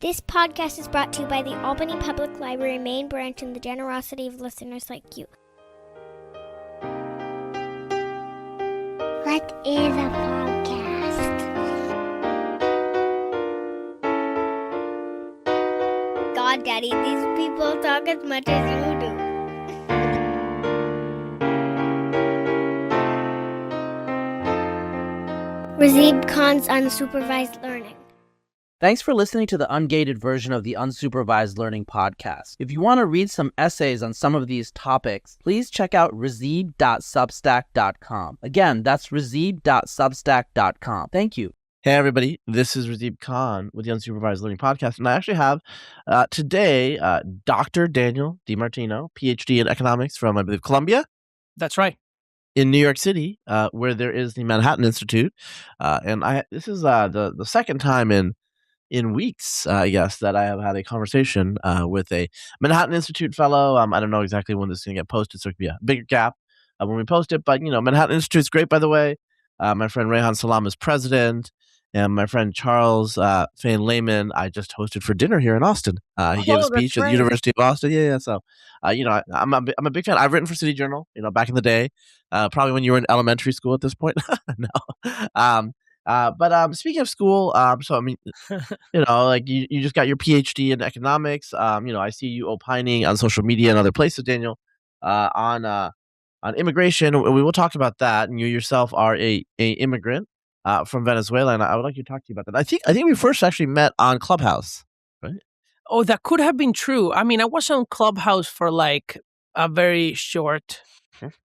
This podcast is brought to you by the Albany Public Library main branch and the generosity of listeners like you. What is a podcast? God, Daddy, these people talk as much as you do. Razib Khan's Unsupervised Learning. Thanks for listening to the ungated version of the Unsupervised Learning podcast. If you want to read some essays on some of these topics, please check out razib.substack.com. Again, that's razib.substack.com. Thank you. Hey everybody, this is Razib Khan with the Unsupervised Learning Podcast, and I actually have today Dr. Daniel DiMartino, PhD in economics from, I believe, Columbia. That's right. In New York City, where there is the Manhattan Institute, and this is the second time in weeks, I guess, that I have had a conversation with a Manhattan Institute fellow. I don't know exactly when this is going to get posted, so it could be a bigger gap when we post it. But, Manhattan Institute's great, by the way. My friend Rehan Salam is president, and my friend Charles Fain Lehman, I just hosted for dinner here in Austin. He gave a speech at the University of Austin. Yeah. So, I'm a big fan. I've written for City Journal, back in the day, probably when you were in elementary school at this point. No. But speaking of school, so I mean, you just got your PhD in economics. I see you opining on social media and other places, Daniel, on immigration. We will talk about that. And you yourself are a immigrant from Venezuela, and I would like to talk to you about that. I think we first actually met on Clubhouse, right? Oh, that could have been true. I mean, I was on Clubhouse for like a very short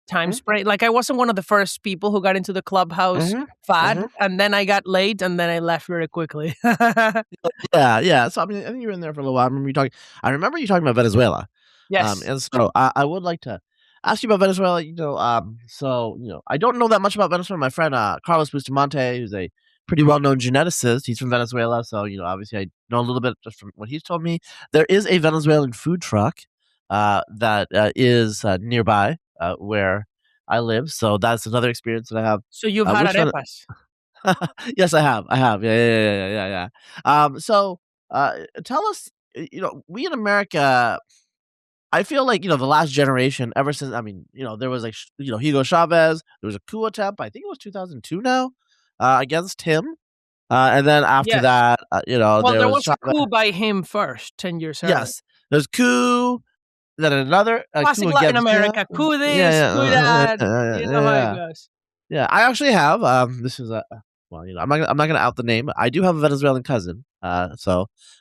time span. Like, I wasn't one of the first people who got into the Clubhouse fad, and then I got late, and then I left very quickly. Yeah. So I mean, I think you were in there for a little while. I remember you talking about Venezuela. Yes. And so I would like to ask you about Venezuela. I don't know that much about Venezuela. My friend Carlos Bustamante, who's a pretty well-known geneticist, he's from Venezuela. So obviously I know a little bit just from what he's told me. There is a Venezuelan food truck that is nearby where I live. So that's another experience that I have. So you've had arepas? Yes, I have. Yeah. So tell us, we in America, I feel like, the last generation, ever since, there was Hugo Chavez, there was a coup attempt, I think it was 2002 now, against him. And then after that, there was Chavez. a coup by him first, 10 years earlier. Yes. There's coup, then another classic coup Latin against America, him. coup this, coup that, how it goes. Yeah, I actually have. This is I'm not gonna out the name. I do have a Venezuelan cousin. I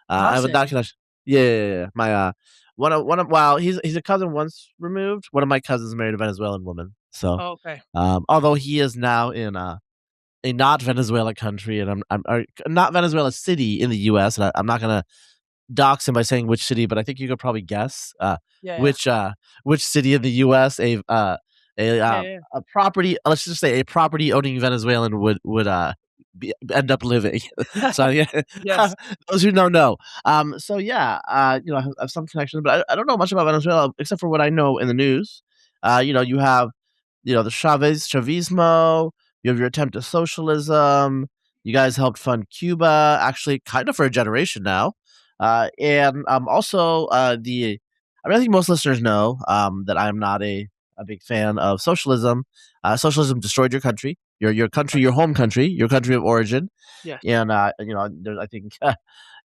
have a document. Yeah. My he's a cousin once removed. One of my cousins married a Venezuelan woman. So, okay. Although he is now in a not Venezuela country, and I'm not Venezuela city in the U.S., and I'm not gonna dox him by saying which city, but I think you could probably guess which city in the U.S. a property, let's just say a property owning Venezuelan would end up living. So Yes. Those who don't know. I have some connections, but I don't know much about Venezuela except for what I know in the news. You have the Chavismo. You have your attempt at socialism. You guys helped fund Cuba, actually, kind of for a generation now. And also I think most listeners know that I'm not a big fan of socialism. Socialism destroyed your country, your country, your home country, your country of origin. Yeah. And I think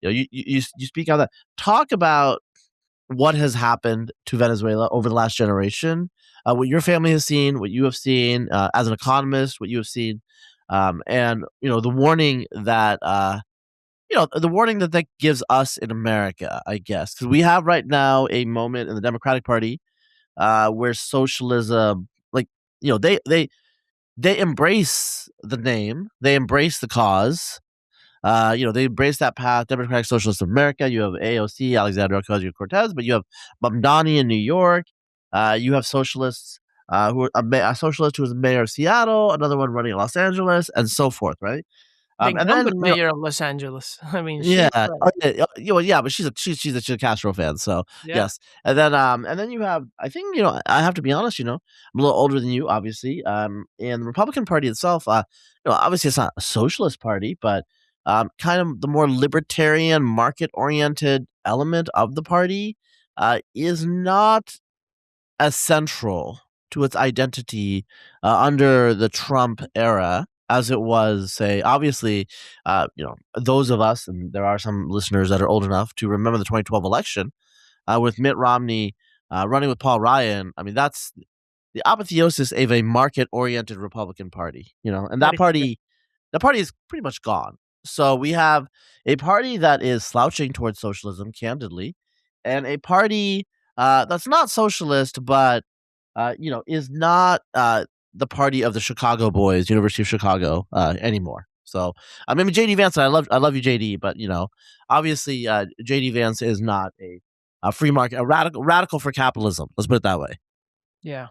you speak on that. Talk about what has happened to Venezuela over the last generation, what your family has seen, what you have seen as an economist, what you have seen, and the warning that. The warning that gives us in America, I guess, because we have right now a moment in the Democratic Party where socialism, they embrace the name, they embrace the cause, they embrace that path. Democratic Socialist of America. You have AOC, Alexandria Ocasio-Cortez, but you have Mamdani in New York. You have socialists a socialist who was mayor of Seattle, another one running in Los Angeles, and so forth, right? The incumbent mayor of Los Angeles. I mean, but she's a Castro fan, so yes. And then you have, I think, I have to be honest, I'm a little older than you, obviously. And the Republican Party itself, obviously it's not a socialist party, but kind of the more libertarian, market-oriented element of the party is not as central to its identity under the Trump era as it was, say, obviously, those of us, and there are some listeners that are old enough to remember the 2012 election with Mitt Romney running with Paul Ryan. I mean, that's the apotheosis of a market-oriented Republican Party, and that party is pretty much gone. So we have a party that is slouching towards socialism, candidly, and a party that's not socialist, but is not the party of the Chicago boys, University of Chicago, anymore. So I mean, JD Vance, I love you, JD, but obviously, JD Vance is not a free market, a radical for capitalism. Let's put it that way. Yeah.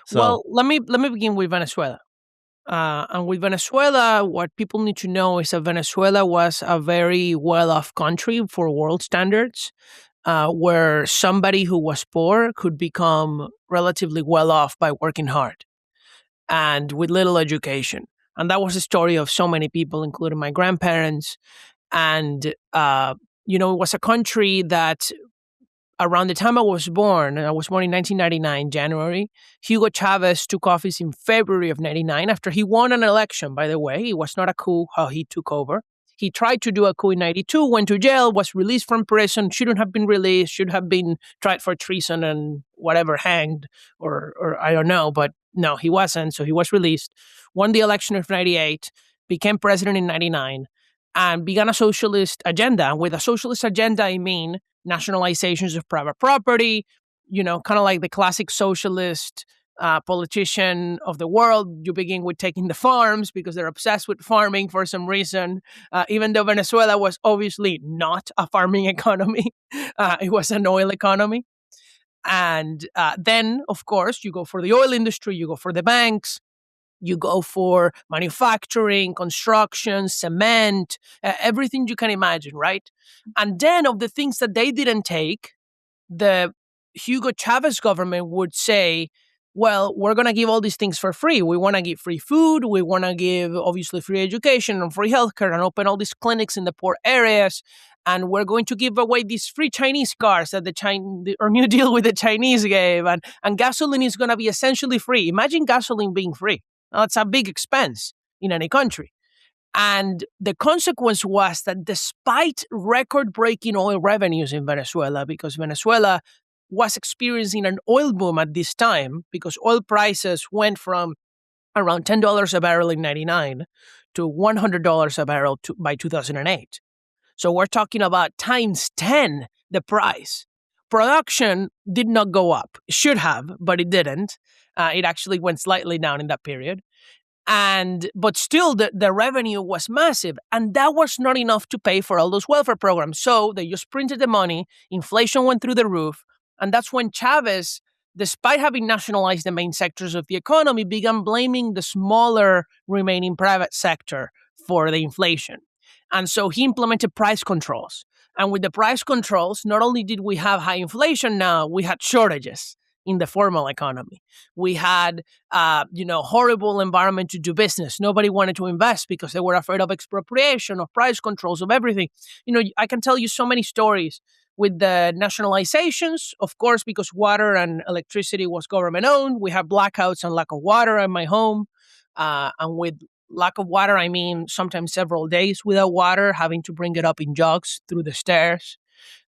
So, well, let me begin with Venezuela. And with Venezuela, what people need to know is that Venezuela was a very well-off country for world standards, where somebody who was poor could become relatively well-off by working hard and with little education. And that was the story of so many people, including my grandparents. And, it was a country that around the time I was born in 1999, January, Hugo Chavez took office in February of 99 after he won an election, by the way. It was not a coup how he took over. He tried to do a coup in 92, went to jail, was released from prison, shouldn't have been released, should have been tried for treason and whatever, hanged, or I don't know, but no, he wasn't, so he was released, won the election of 98, became president in 99, and began a socialist agenda. With a socialist agenda, I mean nationalizations of private property, kind of like the classic socialist politician of the world. You begin with taking the farms because they're obsessed with farming for some reason, even though Venezuela was obviously not a farming economy. It was an oil economy. And then, of course, you go for the oil industry, you go for the banks, you go for manufacturing, construction, cement, everything you can imagine, right? And then of the things that they didn't take, the Hugo Chavez government would say, well, we're going to give all these things for free. We want to give free food. We want to give, obviously, free education and free healthcare and open all these clinics in the poor areas. And we're going to give away these free Chinese cars that our New Deal with the Chinese gave. And gasoline is going to be essentially free. Imagine gasoline being free. Now, it's a big expense in any country. And the consequence was that despite record-breaking oil revenues in Venezuela, because Venezuela was experiencing an oil boom at this time, because oil prices went from around $10 a barrel in 99 to $100 a barrel by 2008. So we're talking about times 10 the price. Production did not go up. It should have, but it didn't. It actually went slightly down in that period. But still, the revenue was massive. And that was not enough to pay for all those welfare programs. So they just printed the money. Inflation went through the roof. And that's when Chavez, despite having nationalized the main sectors of the economy, began blaming the smaller remaining private sector for the inflation. And so he implemented price controls. And with the price controls, not only did we have high inflation now, we had shortages in the formal economy. We had, horrible environment to do business. Nobody wanted to invest because they were afraid of expropriation, of price controls, of everything. I can tell you so many stories with the nationalizations, of course, because water and electricity was government owned. We have blackouts and lack of water in my home. And with lack of water, I mean sometimes several days without water, having to bring it up in jugs through the stairs.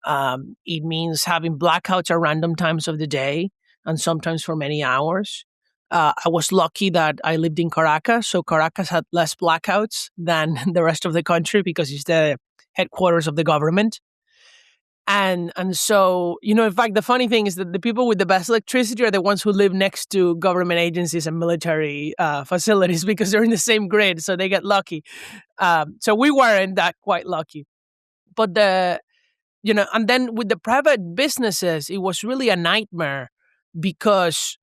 It means having blackouts at random times of the day and sometimes for many hours. I was lucky that I lived in Caracas, so Caracas had less blackouts than the rest of the country because it's the headquarters of the government. And so, in fact, the funny thing is that the people with the best electricity are the ones who live next to government agencies and military facilities because they're in the same grid, so they get lucky. So we weren't that quite lucky. But and then with the private businesses, it was really a nightmare because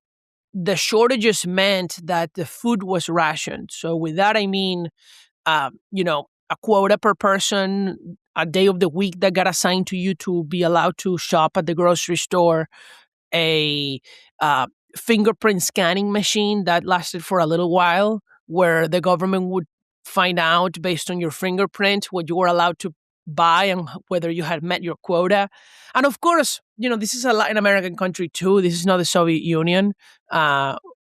the shortages meant that the food was rationed. So with that, I mean, a quota per person, a day of the week that got assigned to you to be allowed to shop at the grocery store, a fingerprint scanning machine that lasted for a little while where the government would find out based on your fingerprint what you were allowed to buy and whether you had met your quota. And of course, this is a Latin American country too. This is not the Soviet Union.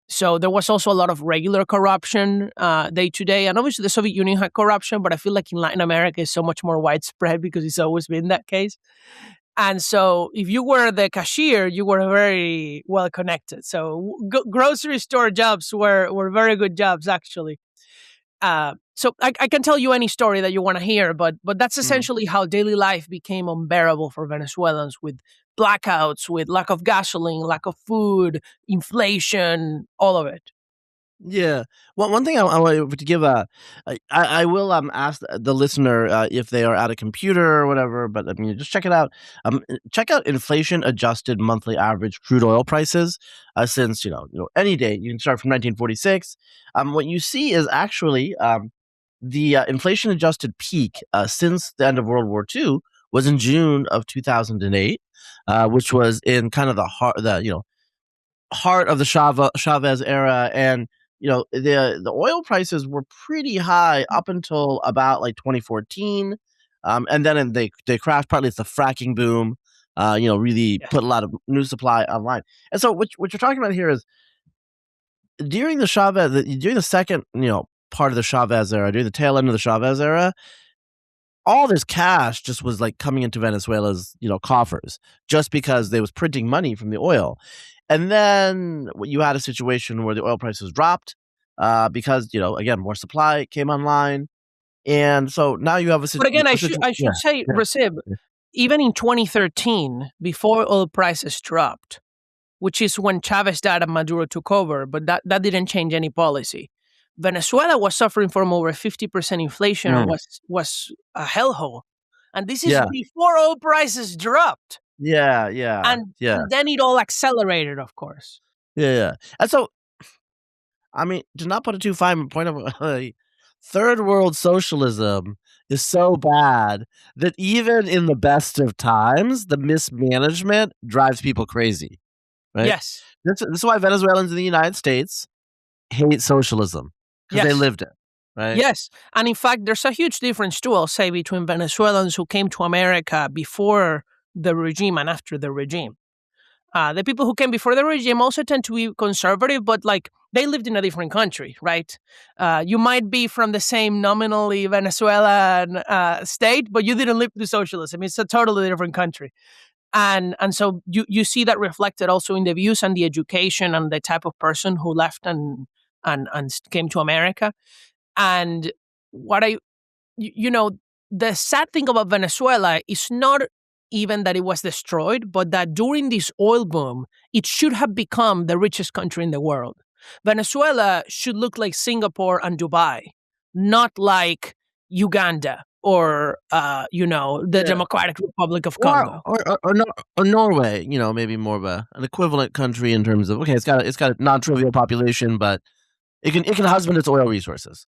So there was also a lot of regular corruption day to day. And obviously the Soviet Union had corruption, but I feel like in Latin America it's so much more widespread because it's always been that case. And so if you were the cashier, you were very well connected. So grocery store jobs were very good jobs, actually. So I can tell you any story that you want to hear, but that's essentially how daily life became unbearable for Venezuelans, with blackouts, with lack of gasoline, lack of food, inflation, all of it. Yeah. Well, one thing I want to give I will ask the listener if they are at a computer or whatever, but I mean, just check it out. Check out inflation adjusted monthly average crude oil prices since any date. You can start from 1946. What you see is actually the inflation adjusted peak since the end of World War II was in June of 2008, which was in kind of the heart of the Chavez era. And the oil prices were pretty high up until about like 2014, and then they crashed. Partly it's the fracking boom, really put a lot of new supply online. And so what you're talking about here is during the second part of the Chavez era, during the tail end of the Chavez era, all this cash just was like coming into Venezuela's coffers just because they was printing money from the oil. And then you had a situation where the oil prices dropped because, again, more supply came online. And so now you have a situation. But again, I should say, Rasib, even in 2013, before oil prices dropped, which is when Chavez died and Maduro took over, but that didn't change any policy. Venezuela was suffering from over 50% inflation and was a hellhole. And this is before oil prices dropped. And then it all accelerated, of course. Yeah. And so, I mean, to not put a too fine point of third world socialism is so bad that even in the best of times, the mismanagement drives people crazy. Right? Yes. This is why Venezuelans in the United States hate socialism, because they lived it. Right? Yes. And in fact, there's a huge difference too, I'll say, between Venezuelans who came to America before the regime and after the regime. The people who came before the regime also tend to be conservative, but they lived in a different country, right? You might be from the same nominally Venezuelan state, but you didn't live through socialism. It's a totally different country. And so you see that reflected also in the views and the education and the type of person who left and came to America. And the sad thing about Venezuela is not even that it was destroyed, but that during this oil boom, it should have become the richest country in the world. Venezuela should look like Singapore and Dubai, not like Uganda or, the Democratic Republic of Congo. Or Norway, maybe more of an equivalent country in terms of, okay, it's got a non-trivial population, but it can husband its oil resources.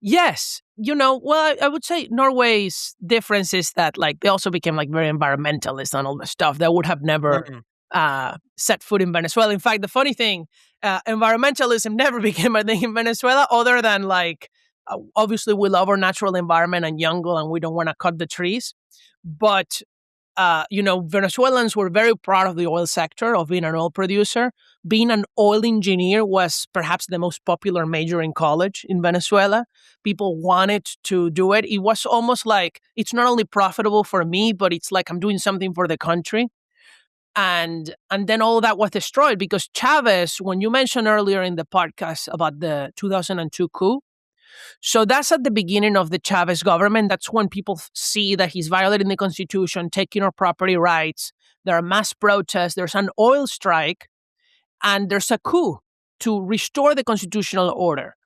Yes. I would say Norway's difference is that they also became very environmentalist and all the stuff that would have never set foot in Venezuela. In fact, the funny thing, environmentalism never became a thing in Venezuela, other than obviously we love our natural environment and jungle and we don't want to cut the trees. But Venezuelans were very proud of the oil sector, of being an oil producer. Being an oil engineer was perhaps the most popular major in college in Venezuela. People wanted to do it. It was almost like it's not only profitable for me, but it's like I'm doing something for the country. And then all that was destroyed because Chavez, when you mentioned earlier in the podcast about the 2002 coup, so that's at the beginning of the Chavez government. That's when people see that he's violating the Constitution, taking our property rights. There are mass protests. There's an oil strike. And there's a coup to restore the constitutional order.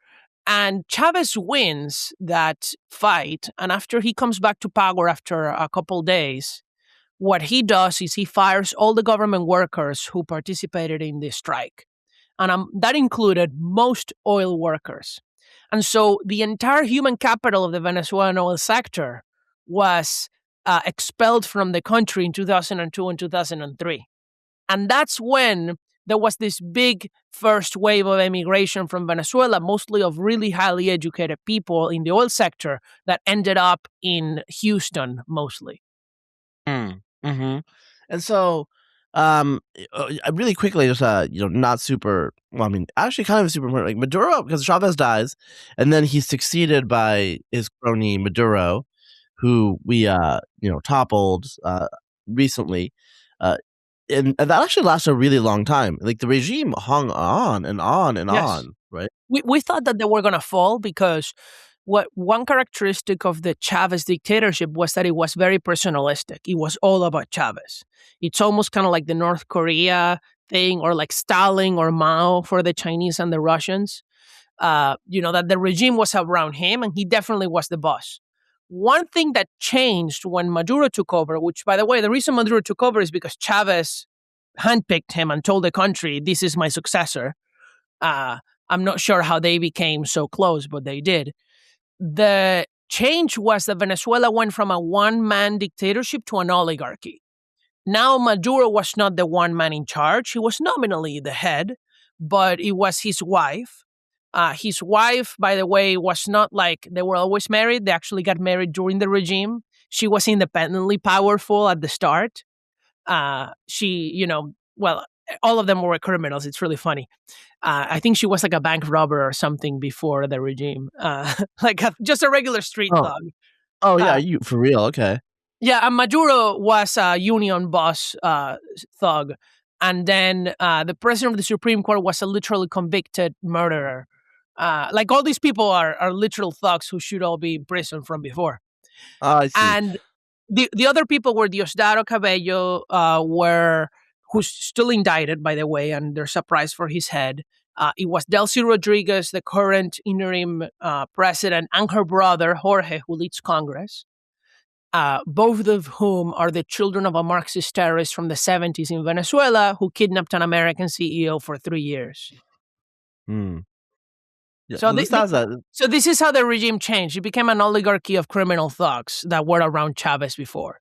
And Chavez wins that fight. And after he comes back to power after a couple days, what he does is he fires all the government workers who participated in the strike. And that included most oil workers. And so the entire human capital of the Venezuelan oil sector was expelled from the country in 2002 and 2003. And that's when there was this big first wave of emigration from Venezuela, mostly of really highly educated people in the oil sector that ended up in Houston mostly. Mm-hmm. And so, really quickly, just not super. Well, I mean, actually, kind of super important. Like Maduro, because Chavez dies, and then he's succeeded by his crony Maduro, who we toppled recently. And that actually lasted a really long time. Like the regime hung on and on and Yes. on, right? We thought that they were going to fall because one characteristic of the Chavez dictatorship was that it was very personalistic. It was all about Chavez. It's almost kind of like the North Korea thing, or like Stalin or Mao for the Chinese and the Russians. That the regime was around him, and he definitely was the boss. One thing that changed when Maduro took over, which, by the way, the reason Maduro took over is because Chavez handpicked him and told the country, this is my successor. I'm not sure how they became so close, but they did. The change was that Venezuela went from a one-man dictatorship to an oligarchy. Now Maduro was not the one man in charge. He was nominally the head, but it was his wife. His wife, by the way, was not like they were always married. They actually got married during the regime. She was independently powerful at the start. All of them were criminals. It's really funny. I think she was like a bank robber or something before the regime, just a regular street thug. Oh yeah, you for real? Okay. Yeah, and Maduro was a union boss thug, and then the president of the Supreme Court was a literally convicted murderer. Like all these people are literal thugs who should all be in prison from before. I see. And the other people were Diosdado Cabello, who's still indicted, by the way, and there's a price for his head. It was Delcy Rodriguez, the current interim president, and her brother, Jorge, who leads Congress. Both of whom are the children of a Marxist terrorist from the 70s in Venezuela who kidnapped an American CEO for 3 years. Yeah, So this is how the regime changed. It became an oligarchy of criminal thugs that were around Chavez before.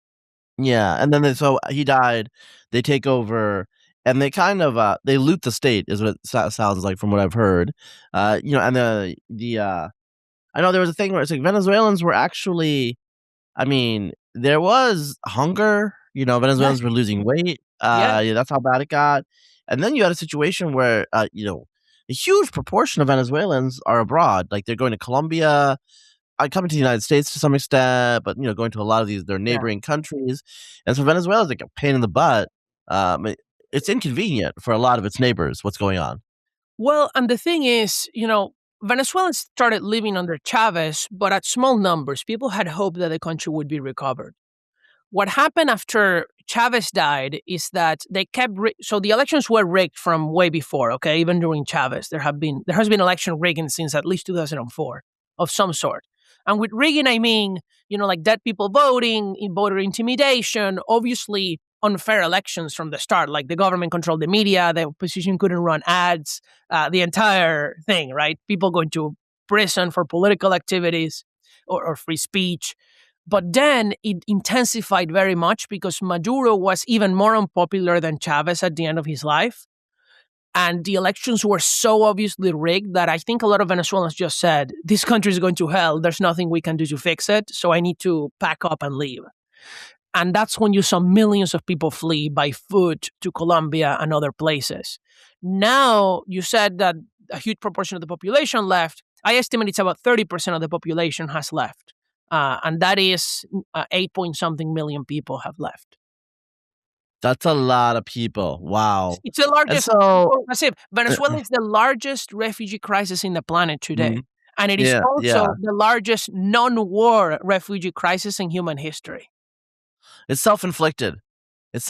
Yeah, and then so he died. They take over, and they kind of they loot the state, is what it sounds like from what I've heard. And I know there was a thing where it's like Venezuelans were actually, I mean, there was hunger. Venezuelans were losing weight. That's how bad it got. And then you had a situation where a huge proportion of Venezuelans are abroad. Like they're going to Colombia, coming to the United States to some extent, but going to a lot of their neighboring countries. And so Venezuela is like a pain in the butt. It's inconvenient for a lot of its neighbors. What's going on? Well, and the thing is, Venezuelans started living under Chavez, but at small numbers. People had hoped that the country would be recovered. What happened after Chavez died is that they kept so the elections were rigged from way before. Okay, even during Chavez, there has been election rigging since at least 2004 of some sort. And with rigging, I mean, like dead people voting, voter intimidation, obviously unfair elections from the start. Like the government controlled the media, the opposition couldn't run ads, the entire thing, right? People going to prison for political activities or free speech. But then it intensified very much because Maduro was even more unpopular than Chavez at the end of his life. And the elections were so obviously rigged that I think a lot of Venezuelans just said, this country is going to hell. There's nothing we can do to fix it. So I need to pack up and leave. And that's when you saw millions of people flee by foot to Colombia and other places. Now, you said that a huge proportion of the population left. I estimate it's about 30% of the population has left. And that is 8-point-something million people have left. That's a lot of people. Wow. It's the largest. Venezuela is the largest refugee crisis in the planet today. Mm-hmm. And it is also the largest non-war refugee crisis in human history. It's self-inflicted. And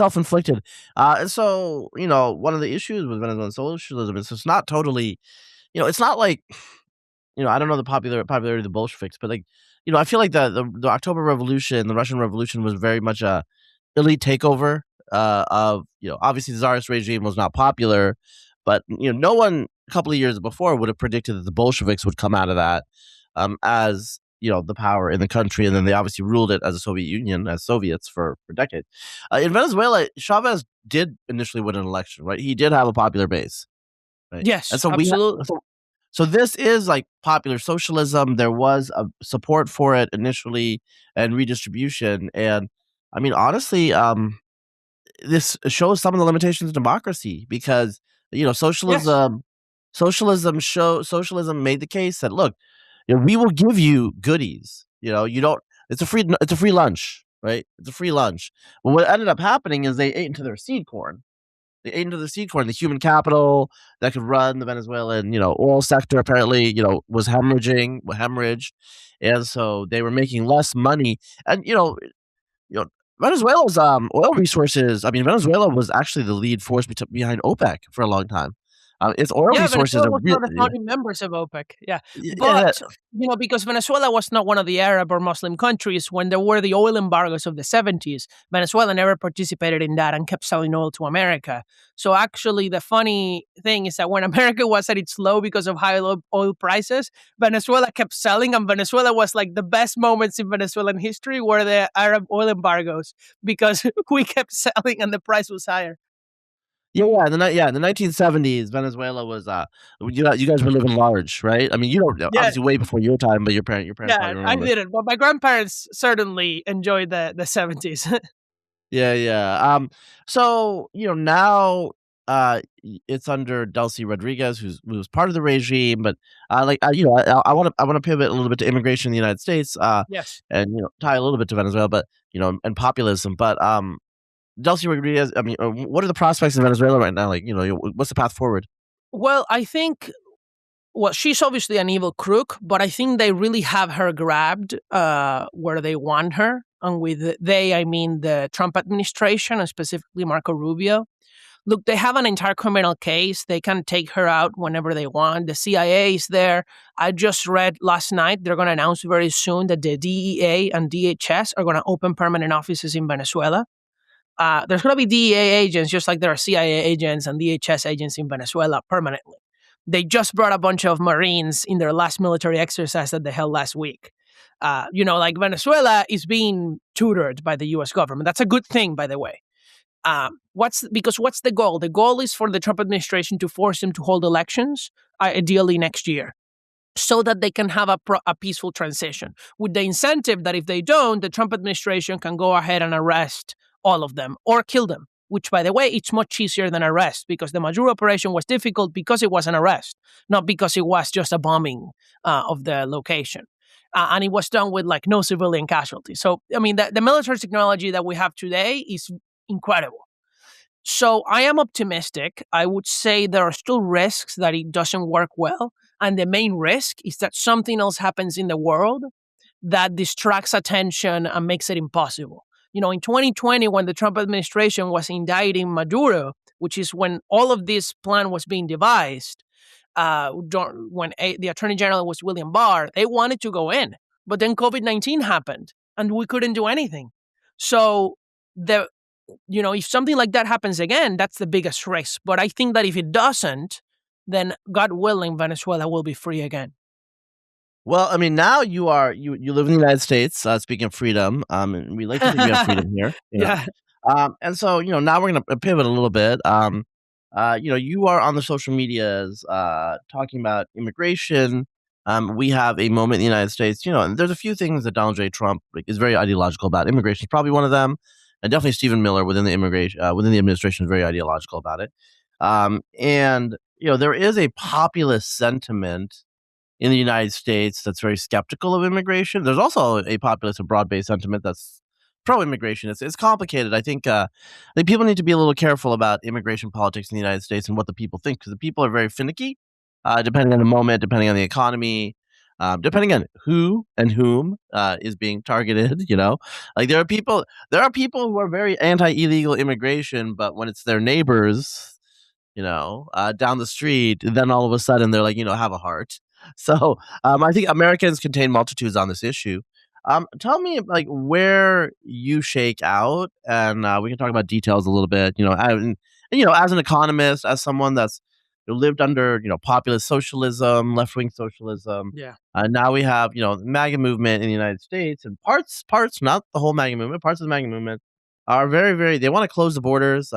so, one of the issues with Venezuelan socialism is it's not totally, it's not like, I don't know the popularity of the Bolsheviks, but I feel like the October Revolution, the Russian Revolution was very much a elite takeover of, obviously the Tsarist regime was not popular, but, no one a couple of years before would have predicted that the Bolsheviks would come out of that as the power in the country, and then they obviously ruled it as a Soviet Union, as Soviets for decades. In Venezuela, Chavez did initially win an election, right? He did have a popular base, right? And Yes, so absolutely. so this is like popular socialism. There was a support for it initially and redistribution. And I mean, honestly, this shows some of the limitations of democracy because Yes. socialism made the case that, look, we will give you goodies. You don't. It's a free lunch, right? It's a free lunch. But what ended up happening is they ate into their seed corn. They ate into the seed corn. The human capital that could run the Venezuelan, oil sector apparently, was hemorrhaged, and so they were making less money. And you know, Venezuela's oil resources. I mean, Venezuela was actually the lead force behind OPEC for a long time. Its oil Yeah, resources Venezuela are was one of the founding members of OPEC. Yeah, yeah, but because Venezuela was not one of the Arab or Muslim countries when there were the oil embargoes of the 70s, Venezuela never participated in that and kept selling oil to America. So actually, the funny thing is that when America was at its low because of high oil prices, Venezuela kept selling, and Venezuela was like the best moments in Venezuelan history were the Arab oil embargoes because we kept selling and the price was higher. Yeah, in the 1970s, Venezuela was you guys were living large, right? I mean, you don't Yeah, obviously way before your time, but your parents yeah, probably I remember. didn't, but my grandparents certainly enjoyed the 70s. Yeah, yeah. So now it's under Delcy Rodriguez, who's part of the regime, but I want to pivot a little bit to immigration in the United States, Yes. and tie a little bit to Venezuela, but and populism, but Delcy Rodriguez. I mean, what are the prospects in Venezuela right now? Like, what's the path forward? Well, I think, she's obviously an evil crook, but I think they really have her grabbed where they want her. And with they, I mean the Trump administration and specifically Marco Rubio. Look, they have an entire criminal case. They can take her out whenever they want. The CIA is there. I just read last night they're going to announce very soon that the DEA and DHS are going to open permanent offices in Venezuela. There's going to be DEA agents just like there are CIA agents and DHS agents in Venezuela permanently. They just brought a bunch of Marines in their last military exercise that they held last week. Like Venezuela is being tutored by the U.S. government. That's a good thing, by the way. What's the goal? The goal is for the Trump administration to force them to hold elections, ideally next year, so that they can have a peaceful transition. With the incentive that if they don't, the Trump administration can go ahead and arrest all of them or kill them. Which, by the way, it's much easier than arrest because the Maduro operation was difficult because it was an arrest, not because it was just a bombing of the location. And it was done with like no civilian casualties. So, I mean, the military technology that we have today is incredible. So I am optimistic. I would say there are still risks that it doesn't work well. And the main risk is that something else happens in the world that distracts attention and makes it impossible. In 2020, when the Trump administration was indicting Maduro, which is when all of this plan was being devised, when the Attorney General was William Barr, they wanted to go in. But then COVID-19 happened and we couldn't do anything. So if something like that happens again, that's the biggest risk. But I think that if it doesn't, then God willing, Venezuela will be free again. Well, I mean, now you live in the United States. Speaking of freedom, and we like to think we have freedom here. Yeah. And so now we're going to pivot a little bit. You are on the social medias talking about immigration. We have a moment in the United States, and there's a few things that Donald J. Trump is very ideological about. Immigration is probably one of them, and definitely Stephen Miller within the administration is very ideological about it. And there is a populist sentiment in the United States that's very skeptical of immigration. There's also a populist and broad-based sentiment that's pro-immigration. It's complicated. I think people need to be a little careful about immigration politics in the United States and what the people think, because the people are very finicky, depending on the moment, depending on the economy, depending on who and whom is being targeted. Like there are people who are very anti-illegal immigration, but when it's their neighbors, down the street, then all of a sudden they're like, have a heart. So I think Americans contain multitudes on this issue. Tell me like where you shake out, and we can talk about details a little bit. And as an economist, as someone that's lived under populist socialism, left wing socialism. Yeah. Now we have the MAGA movement in the United States, and parts, not the whole MAGA movement, parts of the MAGA movement are very, very. They want to close the borders.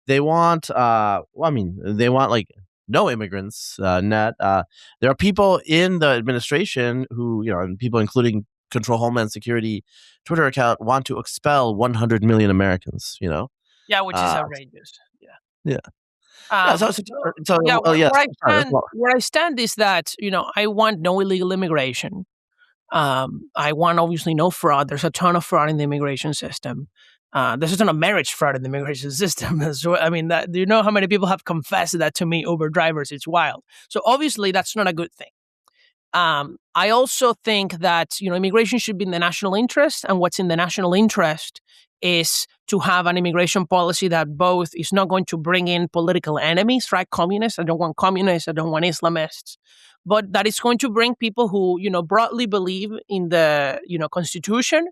They want, they want like no immigrants. Net. There are people in the administration who, and people including Control Homeland Security Twitter account, want to expel 100 million Americans. Yeah, which is outrageous. Yeah. Yeah. Yeah, where I stand is that I want no illegal immigration. I want obviously no fraud. There's a ton of fraud in the immigration system. There's a ton of marriage fraud in the immigration system. So, I mean, do you know how many people have confessed that to me? Uber drivers, it's wild. So obviously that's not a good thing. I also think that immigration should be in the national interest, and what's in the national interest is to have an immigration policy that both is not going to bring in political enemies, right? Communists. I don't want communists. I don't want Islamists. But that is going to bring people who, broadly believe in the, Constitution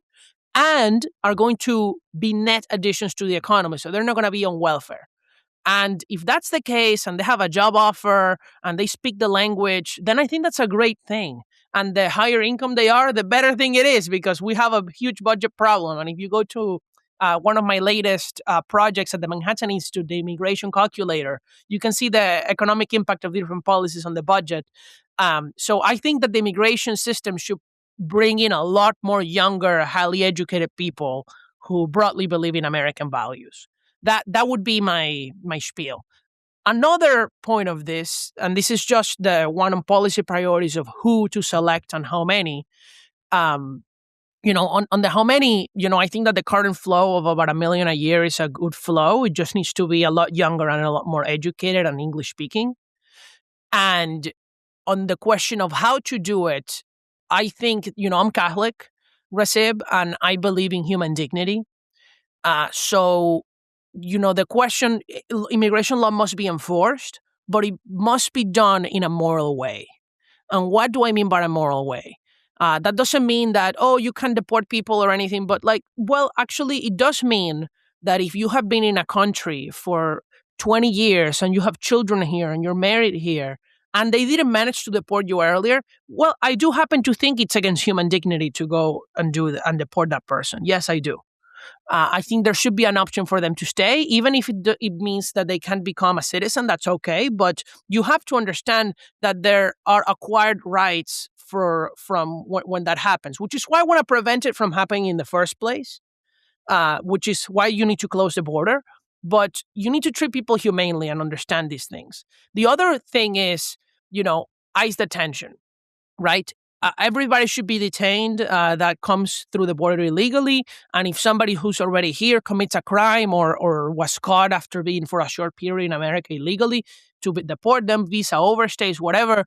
and are going to be net additions to the economy. So they're not going to be on welfare. And if that's the case and they have a job offer and they speak the language, then I think that's a great thing. And the higher income they are, the better thing it is, because we have a huge budget problem. And if you go to one of my latest projects at the Manhattan Institute, the Immigration Calculator, you can see the economic impact of different policies on the budget. So I think that the immigration system should bring in a lot more younger, highly educated people who broadly believe in American values. That would be my spiel. Another point of this, and this is just the one on policy priorities of who to select and how many. On the how many, I think that the current flow of about 1 million a year is a good flow. It just needs to be a lot younger and a lot more educated and English speaking. And on the question of how to do it, I think, I'm Catholic, Recep, and I believe in human dignity. So the question, immigration law must be enforced, but it must be done in a moral way. And what do I mean by a moral way? That doesn't mean that, you can deport people or anything, but actually it does mean that if you have been in a country for 20 years and you have children here and you're married here and they didn't manage to deport you earlier, well, I do happen to think it's against human dignity to go and and deport that person. Yes, I do. I think there should be an option for them to stay, even if it means that they can't become a citizen. That's okay. But you have to understand that there are acquired rights from when that happens, which is why I want to prevent it from happening in the first place, which is why you need to close the border. But you need to treat people humanely and understand these things. The other thing is, ICE detention, right? Everybody should be detained that comes through the border illegally. And if somebody who's already here commits a crime or was caught after being for a short period in America illegally, to deport them, visa overstays, whatever,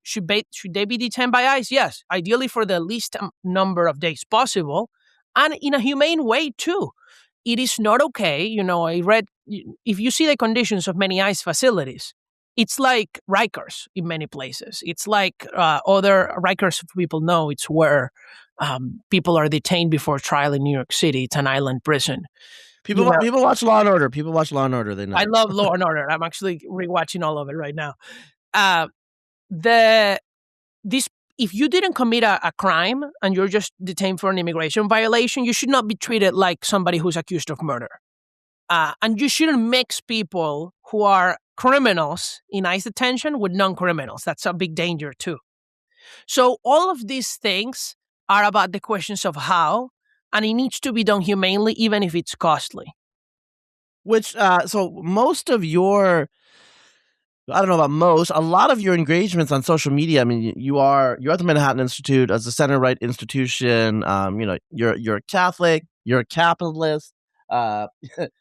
should they be detained by ICE? Yes, ideally for the least number of days possible, and in a humane way too. It is not okay. I read, if you see the conditions of many ICE facilities, it's like Rikers in many places. It's like other Rikers people know. It's where people are detained before trial in New York City. It's an island prison. People watch Law and Order. People watch Law and Order. They know. I love Law and Order. I'm actually rewatching all of it right now. If you didn't commit a crime and you're just detained for an immigration violation, you should not be treated like somebody who's accused of murder. And you shouldn't mix people who are criminals in ICE detention with non-criminals. That's a big danger too. So all of these things are about the questions of how, and it needs to be done humanely, even if it's costly. So most of your, I don't know about most, a lot of your engagements on social media, I mean, you're at the Manhattan Institute as a center-right institution. You're a Catholic, you're a capitalist,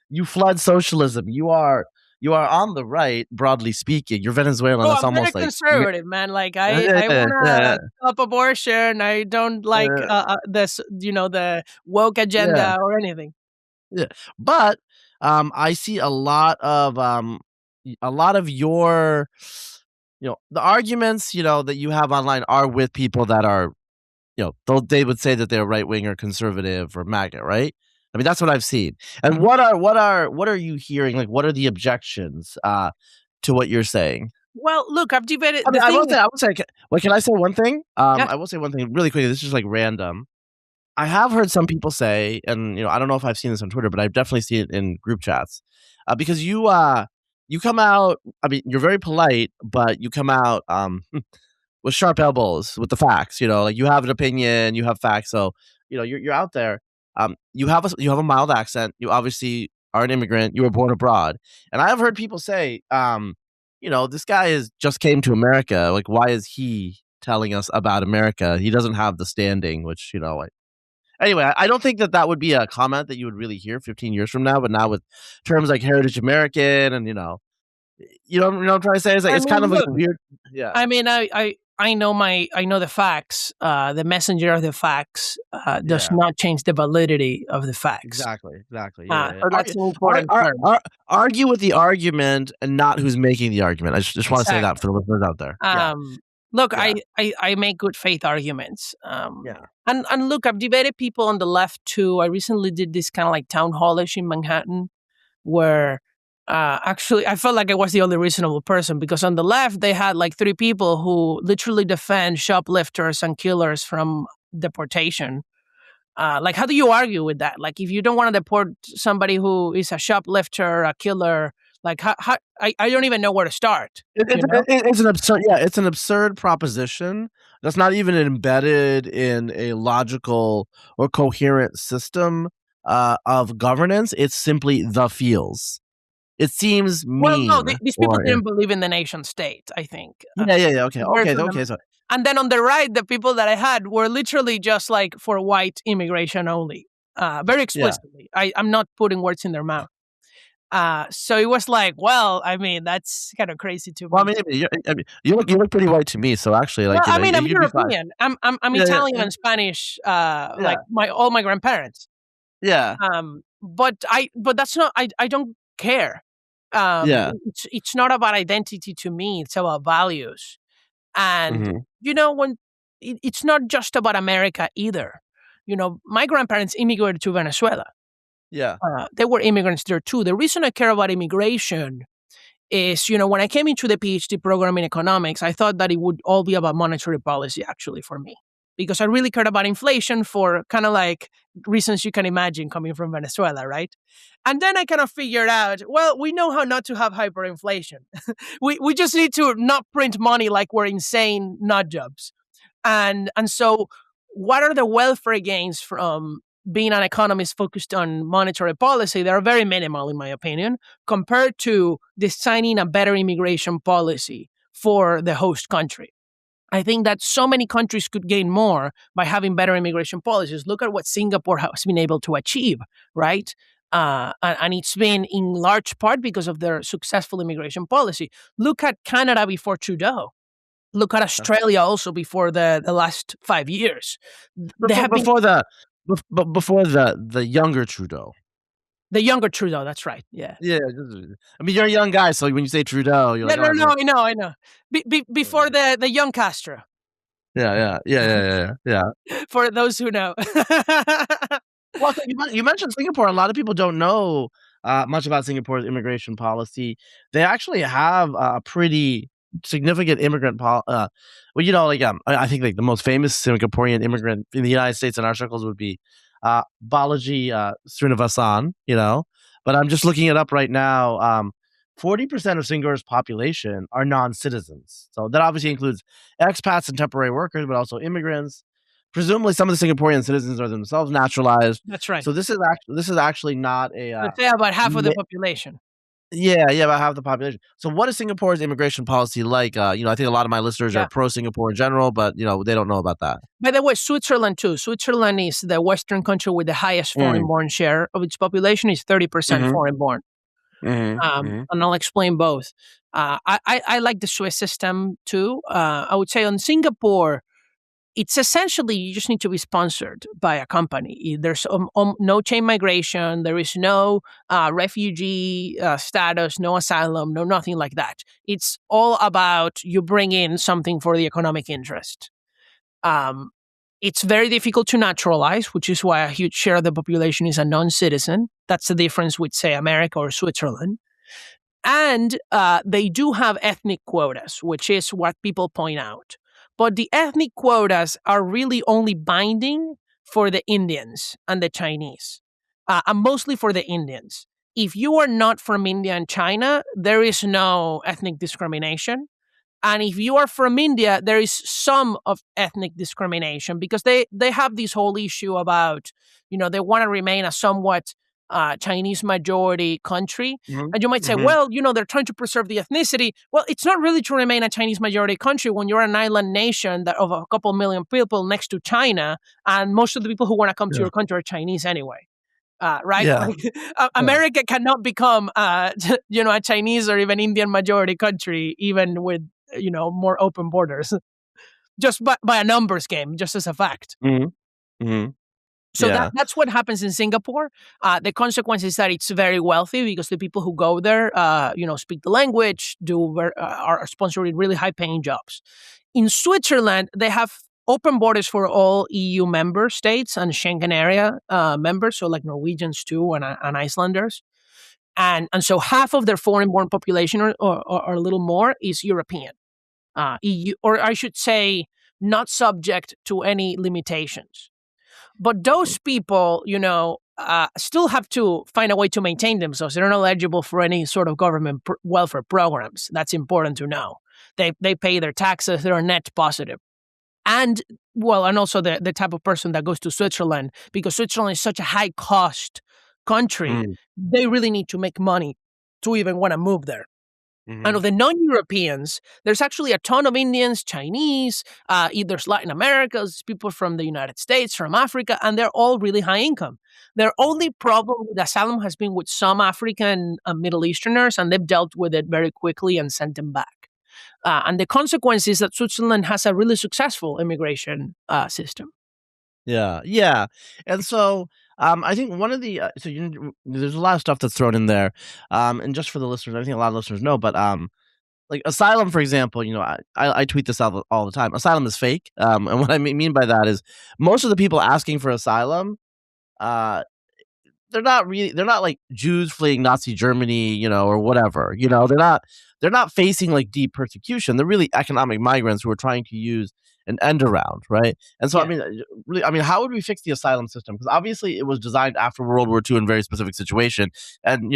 you flood socialism. You are on the right, broadly speaking. You're Venezuelan. Oh, it's I'm almost very conservative, man. Like I want to stop abortion. I don't like the woke agenda or anything. Yeah, but I see a lot of your, the arguments, that you have online are with people that are, they would say that they're right wing or conservative or MAGA, right? I mean, that's what I've seen. And what are you hearing? Like, what are the objections to what you're saying. Well, look, I've debated I mean, the I thing. will say, wait, can I say one thing? Yeah. I will say one thing really quickly. This is just like random. I have heard some people say, and I don't know if I've seen this on Twitter, but I've definitely seen it in group chats, because you come out. I mean, you're very polite, but you come out with sharp elbows with the facts. Like you have an opinion, you have facts, so you're out there. You have a mild accent. You obviously are an immigrant. You were born abroad, and I have heard people say, this guy just came to America. Like, why is he telling us about America? He doesn't have the standing, which like. Anyway, I don't think that would be a comment that you would really hear 15 years from now. But now with terms like Heritage American and what I'm trying to say is like, it's kind of like a weird. Yeah. I mean, I know the facts. The messenger of the facts does not change the validity of the facts. Exactly. So that's an important term. Argue with the argument and not who's making the argument. I just want to say that for the listeners out there. Look, I make good faith arguments. And look, I've debated people on the left too. I recently did this kind of like town hall-ish in Manhattan where actually I felt like I was the only reasonable person, because on the left they had like 3 people who literally defend shoplifters and killers from deportation. Like, how do you argue with that? Like, if you don't want to deport somebody who is a shoplifter, a killer, like, how I don't even know where to start. It's an absurd, it's an absurd proposition that's not even embedded in a logical or coherent system of governance. It's simply the feels. It seems mean. Well, no, these people didn't believe in the nation state, I think. Yeah. Okay. So. And then on the right, the people that I had were literally just like for white immigration only, very explicitly. I'm not putting words in their mouth. So it was like, well, I mean, that's kind of crazy to me. Well, I mean, you look pretty white to me. So actually, like, well, I mean, I'm European. I'm Italian and Spanish, like all my grandparents. Yeah. But that's not. I don't care. It's not about identity to me. It's about values. And when it's not just about America either. My grandparents immigrated to Venezuela. Yeah. They were immigrants there too. The reason I care about immigration is, when I came into the PhD program in economics, I thought that it would all be about monetary policy actually for me, because I really cared about inflation for kind of like reasons you can imagine coming from Venezuela, right? And then I kind of figured out, well, we know how not to have hyperinflation. we just need to not print money like we're insane nut jobs. And so what are the welfare gains from being an economist focused on monetary policy? They are very minimal, in my opinion, compared to designing a better immigration policy for the host country. I think that so many countries could gain more by having better immigration policies. Look at what Singapore has been able to achieve, right? And it's been in large part because of their successful immigration policy. Look at Canada before Trudeau. Look at Australia also before the last 5 years. Before the younger Trudeau. The younger Trudeau, that's right. Yeah. Yeah. I mean, you're a young guy, so when you say Trudeau, you're like, I know. Before the young Castro. Yeah. For those who know. Well, you mentioned Singapore. A lot of people don't know much about Singapore's immigration policy. They actually have a pretty significant immigrant I think like the most famous Singaporean immigrant in the United States in our circles would be Balaji Srinivasan, but I'm just looking it up right now. 40% of Singapore's population are non-citizens. So that obviously includes expats and temporary workers, but also immigrants. Presumably some of the Singaporean citizens are themselves naturalized. That's right. So this is actually not a... I'd say about half of the population. Yeah, about half the population. So what is Singapore's immigration policy like? I think a lot of my listeners are pro-Singapore in general, but, they don't know about that. By the way, Switzerland too. Switzerland is the Western country with the highest foreign-born share of its population. Is 30% foreign-born. And I'll explain both. I like the Swiss system too. I would say on Singapore, it's essentially you just need to be sponsored by a company. There's no chain migration. There is no refugee status, no asylum, no nothing like that. It's all about you bring in something for the economic interest. It's very difficult to naturalize, which is why a huge share of the population is a non-citizen. That's the difference with, say, America or Switzerland. And they do have ethnic quotas, which is what people point out. But the ethnic quotas are really only binding for the Indians and the Chinese, and mostly for the Indians. If you are not from India and China, there is no ethnic discrimination. And if you are from India, there is some of ethnic discrimination because they have this whole issue about, they want to remain a somewhat Chinese majority country. Mhm. And you might say, Mhm. well, they're trying to preserve the ethnicity. Well, it's not really to remain a Chinese majority country when you're an island nation that of a couple million people next to China, and most of the people who want to come to Yeah. your country are Chinese anyway. Right? Yeah. Like, America cannot become, a Chinese or even Indian majority country, even with, more open borders, just by a numbers game, just as a fact. Mhm. Mhm. So Yeah. that's what happens in Singapore. The consequence is that it's very wealthy because the people who go there, speak the language, are sponsored with really high-paying jobs. In Switzerland, they have open borders for all EU member states and Schengen area members, so like Norwegians too and Icelanders. And so half of their foreign-born population or a little more is European. EU, or I should say, not subject to any limitations. But those people, still have to find a way to maintain themselves. They're not eligible for any sort of government welfare programs. That's important to know. They pay their taxes. They're net positive. And also the type of person that goes to Switzerland, because Switzerland is such a high cost country, Mm. they really need to make money to even want to move there. Mhm. And of the non-Europeans, there's actually a ton of Indians, Chinese, there's Latin Americans, people from the United States, from Africa, and they're all really high income. Their only problem with asylum has been with some African and Middle Easterners, and they've dealt with it very quickly and sent them back. And the consequence is that Switzerland has a really successful immigration system. Yeah, yeah. And so, I think one of the there's a lot of stuff that's thrown in there, and just for the listeners, I think a lot of listeners know, but like asylum, for example, I tweet this out all the time. Asylum is fake, and what I mean by that is most of the people asking for asylum, uh, they're not like Jews fleeing Nazi Germany, or whatever. They're not facing like deep persecution. They're really economic migrants who are trying to use an end around, right? And so, Yeah. I mean, really, how would we fix the asylum system? Because obviously, it was designed after World War II in a very specific situation, and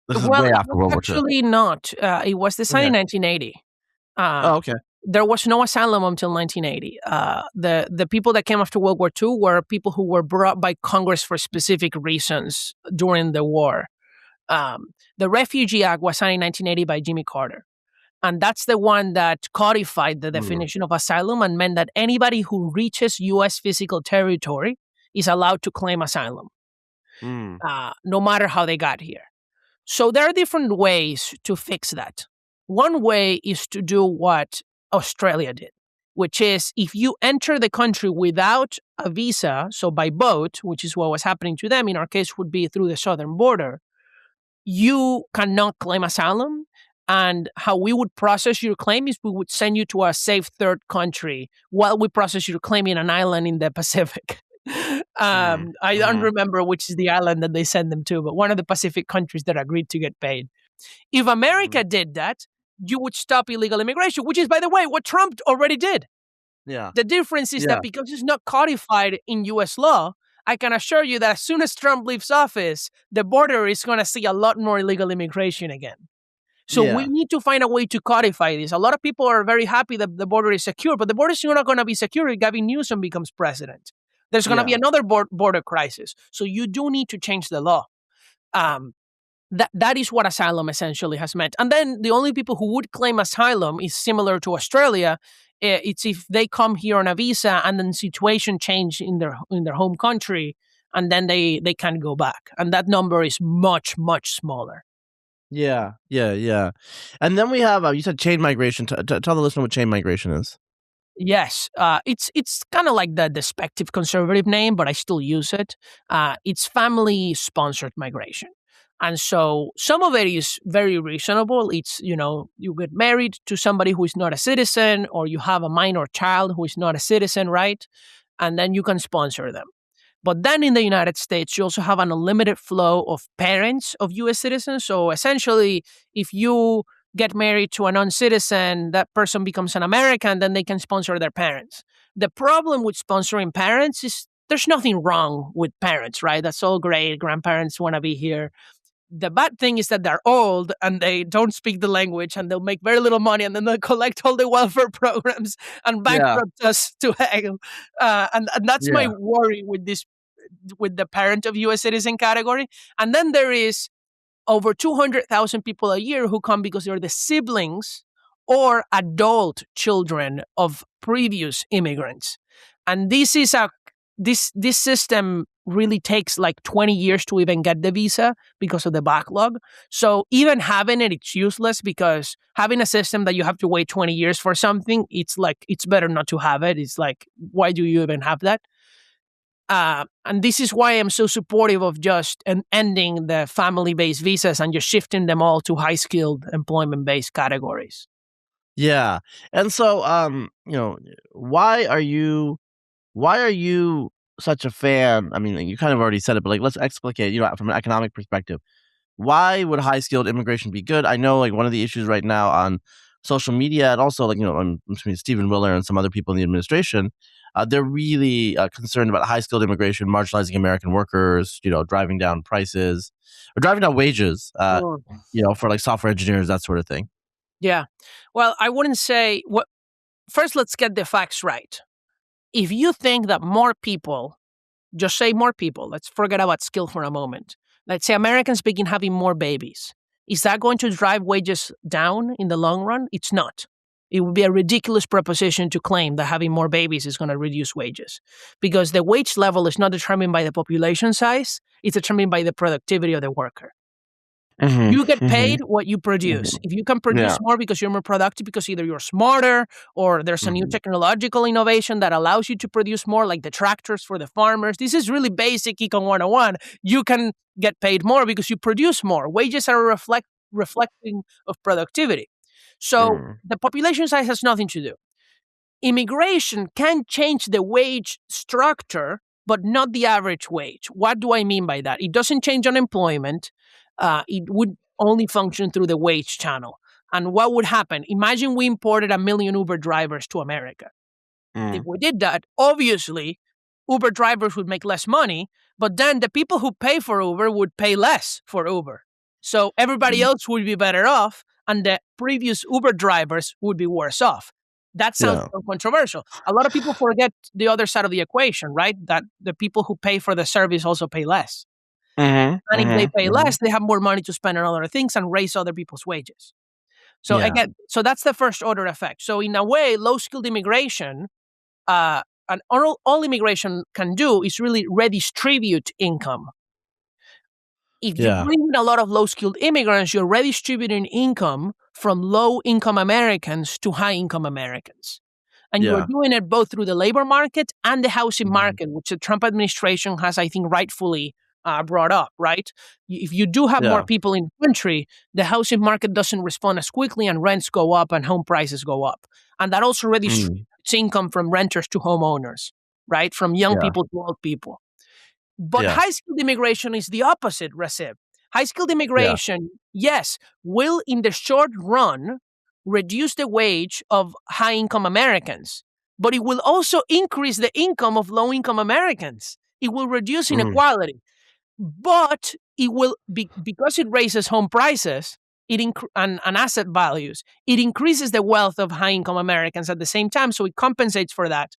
this is Well, way it after was World War II. actually not. It was designed in Okay. 1980. Oh, okay. There was no asylum until 1980. The people that came after World War II were people who were brought by Congress for specific reasons during the war. The Refugee Act was signed in 1980 by Jimmy Carter. And that's the one that codified the definition of asylum and meant that anybody who reaches U.S. physical territory is allowed to claim asylum, Mm. no matter how they got here. So there are different ways to fix that. One way is to do what Australia did, which is if you enter the country without a visa, so by boat, which is what was happening to them, in our case would be through the southern border, you cannot claim asylum. And how we would process your claim is we would send you to a safe third country while we process your claim in an island in the Pacific. I don't remember which is the island that they send them to, but one of the Pacific countries that agreed to get paid. If America did that, you would stop illegal immigration, which is, by the way, what Trump already did. Yeah. The difference is Yeah. that because it's not codified in U.S. law, I can assure you that as soon as Trump leaves office, the border is going to see a lot more illegal immigration again. So Yeah. we need to find a way to codify this. A lot of people are very happy that the border is secure, but the border is not going to be secure if Gavin Newsom becomes president. There's going to be Yeah. another border crisis. So you do need to change the law. That is what asylum essentially has meant. And then the only people who would claim asylum is similar to Australia. It's if they come here on a visa and then situation change in their home country, and then they can go back. And that number is much, much smaller. Yeah. And then we have you said chain migration. Tell the listener what chain migration is. Yes, it's kind of like the despective conservative name, but I still use it. It's family-sponsored migration. And so some of it is very reasonable. It's, you get married to somebody who is not a citizen, or you have a minor child who is not a citizen, right? And then you can sponsor them. But then in the United States, you also have an unlimited flow of parents of U.S. citizens. So essentially, if you get married to a non-citizen, that person becomes an American, then they can sponsor their parents. The problem with sponsoring parents is there's nothing wrong with parents, right? That's all great. Grandparents want to be here. The bad thing is that they're old and they don't speak the language and they'll make very little money and then they'll collect all the welfare programs and bankrupt us to hell. And that's my worry with this, with the parent of U.S. citizen category. And then there is over 200,000 people a year who come because they're the siblings or adult children of previous immigrants. And this system really takes like 20 years to even get the visa because of the backlog. So even having it's useless, because having a system that you have to wait 20 years for something, it's better not to have it. It's like, why do you even have that? And this is why I'm so supportive of just ending the family-based visas and just shifting them all to high-skilled employment-based categories. Yeah. And so, why are you such a fan? I mean, you kind of already said it, but like, let's explicate, from an economic perspective. Why would high-skilled immigration be good? I know, like, one of the issues right now on social media, and also, like, I'm Stephen Miller and some other people in the administration, they're really concerned about high-skilled immigration marginalizing American workers, driving down prices or driving down wages, for like software engineers, that sort of thing. Yeah. Well, I wouldn't say first, let's get the facts right. If you think that more people, just say more people, let's forget about skill for a moment. Let's say Americans begin having more babies. Is that going to drive wages down in the long run? It's not. It would be a ridiculous proposition to claim that having more babies is going to reduce wages, because the wage level is not determined by the population size. It's determined by the productivity of the worker. Mm-hmm. You get paid what you produce. Mm-hmm. If you can produce more because you're more productive, because either you're smarter or there's a new technological innovation that allows you to produce more, like the tractors for the farmers. This is really basic Econ 101. You can get paid more because you produce more. Wages are reflecting of productivity. So the population size has nothing to do. Immigration can change the wage structure, but not the average wage. What do I mean by that? It doesn't change unemployment. It would only function through the wage channel. And what would happen? Imagine we imported 1 million Uber drivers to America. If we did that, obviously, Uber drivers would make less money, but then the people who pay for Uber would pay less for Uber. So everybody else would be better off, and the previous Uber drivers would be worse off. That sounds so controversial. A lot of people forget the other side of the equation, right? That the people who pay for the service also pay less. And if they pay less, they have more money to spend on other things and raise other people's wages. So again, that's the first order effect. So in a way, low-skilled immigration, and all immigration can do is really redistribute income. If you bring in a lot of low-skilled immigrants, you're redistributing income from low-income Americans to high-income Americans. And you're doing it both through the labor market and the housing market, which the Trump administration has, I think, rightfully brought up, right? If you do have more people in the country, the housing market doesn't respond as quickly and rents go up and home prices go up. And that also redistributes income from renters to homeowners, right? From young people to old people. But high-skilled immigration is the opposite, Recep. High-skilled immigration, will in the short run reduce the wage of high-income Americans, but it will also increase the income of low-income Americans. It will reduce inequality. But it will, because it raises home prices and asset values, it increases the wealth of high-income Americans at the same time, so it compensates for that.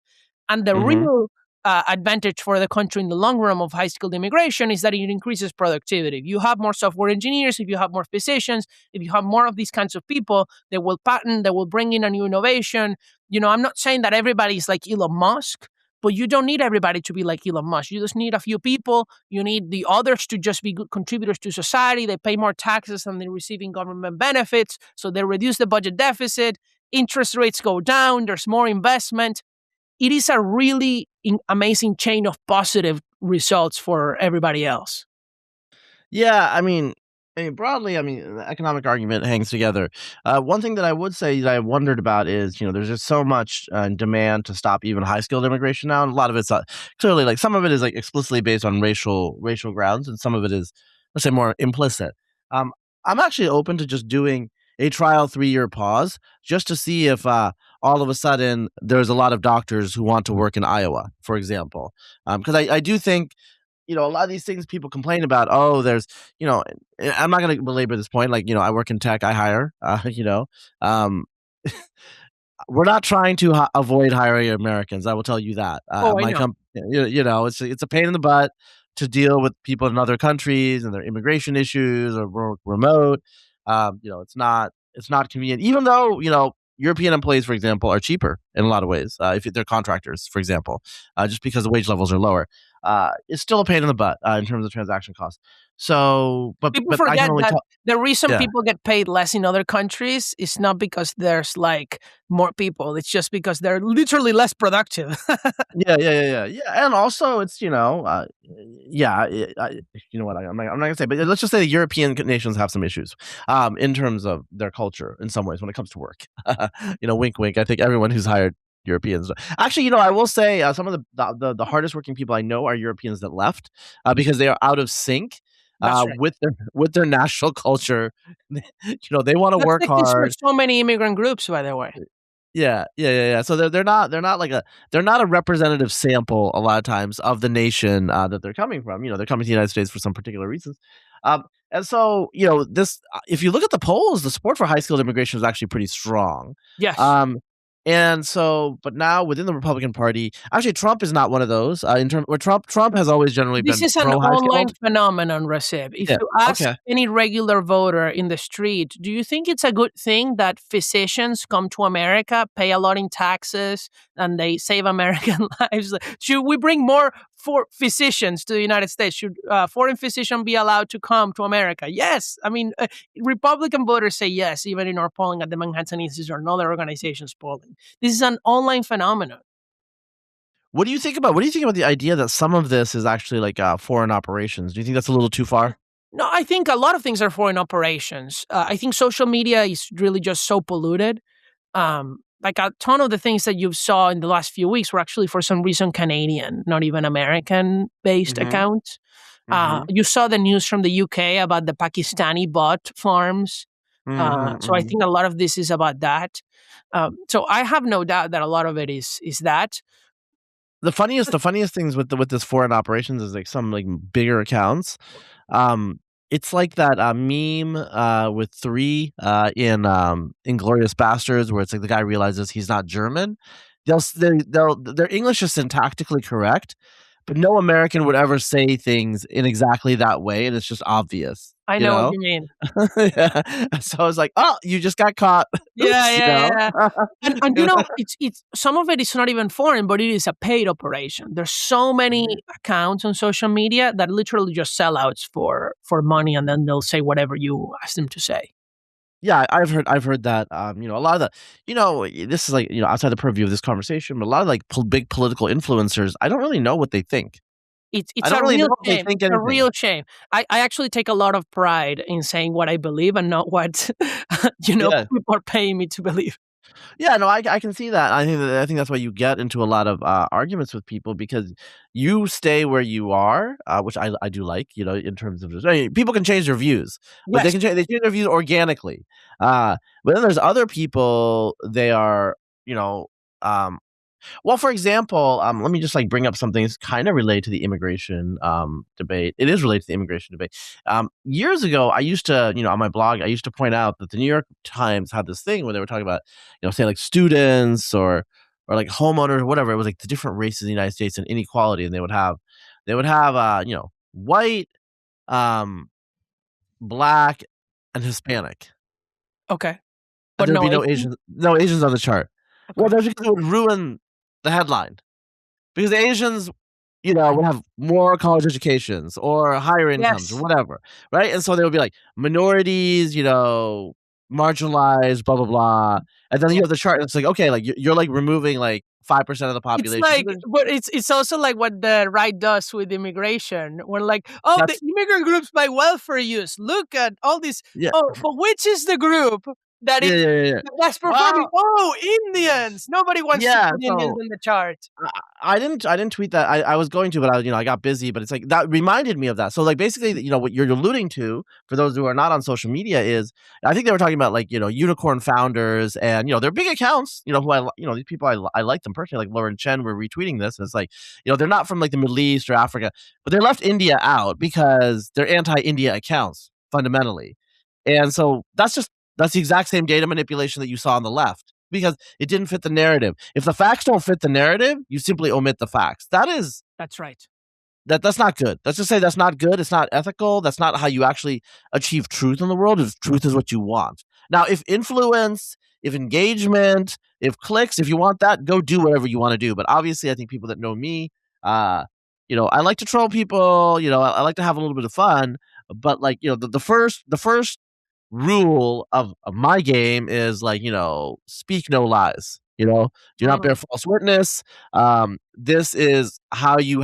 And the real advantage for the country in the long run of high-skilled immigration is that it increases productivity. If you have more software engineers, if you have more physicians, if you have more of these kinds of people, they will patent, they will bring in a new innovation. I'm not saying that everybody is like Elon Musk, but you don't need everybody to be like Elon Musk. You just need a few people. You need the others to just be good contributors to society. They pay more taxes and they're receiving government benefits, so they reduce the budget deficit. Interest rates go down. There's more investment. It is a really amazing chain of positive results for everybody else. Yeah, I mean, broadly, I mean, the economic argument hangs together. One thing that I would say that I wondered about is, there's just so much demand to stop even high skilled immigration now, and a lot of it's clearly like some of it is like explicitly based on racial grounds, and some of it is, let's say, more implicit. Um, I'm actually open to just doing a trial 3-year pause just to see if all of a sudden there's a lot of doctors who want to work in Iowa, for example, because I do think a lot of these things people complain about. Oh, there's, I'm not going to belabor this point. Like, I work in tech, I hire, um, we're not trying to avoid hiring Americans. I will tell you that. Oh, I know. It's a pain in the butt to deal with people in other countries and their immigration issues or work remote. It's not convenient, even though, European employees, for example, are cheaper in a lot of ways. If they're contractors, for example, just because the wage levels are lower. It's still a pain in the butt in terms of transaction costs. So, but People I forget can only that tell. the reason Yeah. people get paid less in other countries is not because there's like more people. It's just because they're literally less productive. Yeah. And also, it's you know what I'm not gonna say, but let's just say the European nations have some issues in terms of their culture in some ways when it comes to work. Wink, wink. I think everyone who's hired Europeans. Actually, I will say some of the hardest working people I know are Europeans that left because they are out of sync That's right. with their national culture. They want to That's work the case for hard. so many immigrant groups, by the way. Yeah. So they're not they're not a representative sample a lot of times of the nation that they're coming from. They're coming to the United States for some particular reasons. And so this if you look at the polls, the support for high skilled immigration is actually pretty strong. Yes. And so, but now within the Republican Party, actually, Trump is not one of those. In terms where Trump has always generally This been is an pro high online skilled. phenomenon, Recep. If Yeah. you ask Okay. any regular voter in the street, do you think it's a good thing that physicians come to America, pay a lot in taxes, and they save American lives? Should we bring more for physicians to the United States? Should foreign physicians be allowed to come to America? Yes. I mean, Republican voters say yes, even in our polling at the Manhattan Institute and other organizations polling. This is an online phenomenon. What do you think about the idea that some of this is actually like foreign operations? Do you think that's a little too far? No, I think a lot of things are foreign operations. I think social media is really just so polluted. Like a ton of the things that you saw in the last few weeks were actually for some reason Canadian, not even American-based Mhm. accounts. Mhm. You saw the news from the UK about the Pakistani bot farms. So I Mhm. think a lot of this is about that. So I have no doubt that a lot of it is that. The funniest things with this foreign operations is like some like bigger accounts. It's like that meme with three in Inglorious Bastards, where it's like the guy realizes he's not German. Their English is syntactically correct, but no American would ever say things in exactly that way, and it's just obvious. I know what you mean. Yeah. So I was like, "Oh, you just got caught." Yeah. And it's some of it is not even foreign, but it is a paid operation. There's so many accounts on social media that literally just sellouts for money, and then they'll say whatever you ask them to say. Yeah, I've heard that. A lot of this is like outside the purview of this conversation, but a lot of like big political influencers, I don't really know what they think. It's I don't a really real know if they shame. think It's a anything. real shame. I actually take a lot of pride in saying what I believe and not what Yeah. people are paying me to believe. Yeah, no, I can see that. I think that's why you get into a lot of arguments with people because you stay where you are, which I do like. In terms of people can change their views, but Yes. they change their views organically. But then there's other people. They are um, well, for example, let me just like bring up something that's kind of related to the immigration debate. It is related to the immigration debate. Years ago, I used to, on my blog, I used to point out that the New York Times had this thing where they were talking about, say like students or like homeowners or whatever. It was like the different races in the United States and inequality, and they would have white, black, and Hispanic. Okay. And But there'd no be no Asian? Asians on the chart. Well, Okay. that's because it would ruin the headline. Because the Asians, would have more college educations or higher incomes Yes. or whatever, right? And so they would be like minorities, marginalized, blah blah blah, and then you have the chart. And it's like, okay, like you're like removing like 5% of the It's population. like, but it's also like what the right does with immigration. When like, oh, the immigrant groups buy welfare use. Look at all these. Yeah. Oh, but which is the group that is Yeah. that's performing? Oh, Indians. Nobody wants to put Indians so in the chart. I didn't tweet that. I was going to, but I got busy. But it's like that reminded me of that. So like basically, what you're alluding to for those who are not on social media is, I think they were talking about like unicorn founders and they're big accounts. Who these people I like them personally. Like Lauren Chen were retweeting this. And it's like they're not from like the Middle East or Africa, but they left India out because they're anti-India accounts fundamentally. And so that's the exact same data manipulation that you saw on the left, because it didn't fit the narrative. If the facts don't fit the narrative, you simply omit the facts. That's right. That's not good. Let's just say that's not good. It's not ethical. That's not how you actually achieve truth in the world. If truth is what you want. Now, if influence, if engagement, if clicks, if you want that, go do whatever you want to do. But obviously, I think people that know me, I like to troll people. I like to have a little bit of fun. But like, the first rule of my game is like, speak no lies. Do not bear false witness. This is how you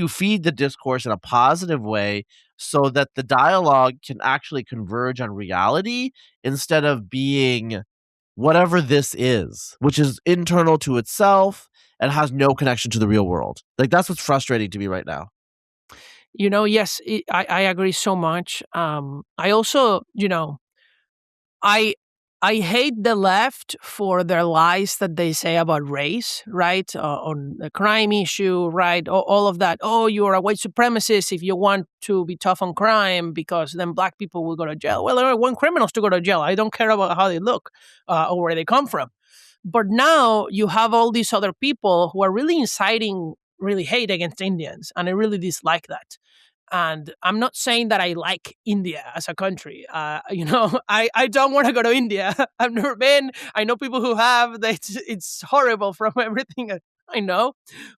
feed the discourse in a positive way so that the dialogue can actually converge on reality instead of being whatever this is, which is internal to itself and has no connection to the real world. Like, that's what's frustrating to me right now. Yes, I agree so much. I also, I hate the left for their lies that they say about race, right? On the crime issue, right? All of that. Oh, you are a white supremacist if you want to be tough on crime because then black people will go to jail. Well, I want criminals to go to jail. I don't care about how they look or where they come from. But now you have all these other people who are really inciting really hate against Indians, and I really dislike that. And I'm not saying that I like India as a country. I don't want to go to India. I've never been. I know people who have. It's horrible from everything I know.